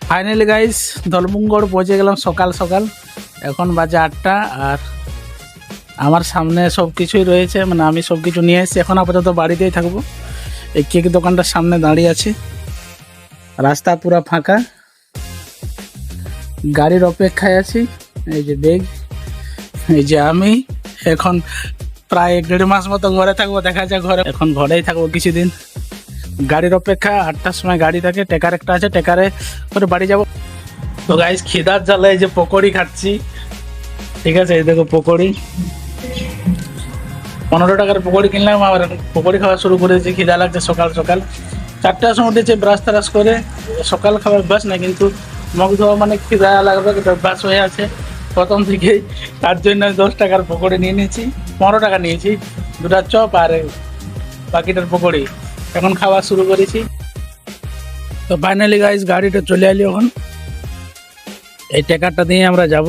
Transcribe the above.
Finally guys দলমুঙ্গড় পৌঁছে গেলাম সকাল সকাল। এখন বাজে 8টা আর আমার সামনে সব কিছুই রয়েছে, মানে আমি সব কিছু নিয়ে এসেছি। এখন আপাতত বাড়িতেই থাকবো। এই কেক দোকানটার সামনে দাঁড়িয়ে আছি, রাস্তা পুরো ফাঁকা, গাড়ির অপেক্ষায় আছি। এই যে ব্যাগ, এই যে আমি এখন প্রায় 1.5 মাস মতো ঘরে থাকবো। দেখা যায় ঘরে, এখন ঘরেই থাকবো কিছুদিন। গাড়ির অপেক্ষা, 8টার সময় গাড়ি থাকে, টেকার একটা আছে, টেকারে করে বাড়ি যাব। তো গাইস খিদার জ্বালায় এই যে পকোড়ি খাচ্ছি, ঠিক আছে। এই দেখো পকোড়ি, 15 টাকার পকোড়ি কিনলাম, আবার পকোড়ি খাওয়া শুরু করেছি। খিদা লাগছে সকাল সকাল। 4টার সময় উঠেছে, ব্রাশ ট্রাশ করে। সকাল খাবার অভ্যাস না, কিন্তু মুখ ধোয়া মানে খিদা লাগবে, কিন্তু অভ্যাস হয়ে আছে প্রথম থেকেই। তার জন্য 10 টাকার পকোড়ি নিয়ে নিয়েছি, 15 টাকা নিয়েছি, 2টা চপ আর বাকিটার পকোড়ি। এখন খাওয়া শুরু করেছি। তো ফাইনালি গাইস গাড়িটা চলে এলি। এখন এই টেকারটা দিয়ে আমরা যাব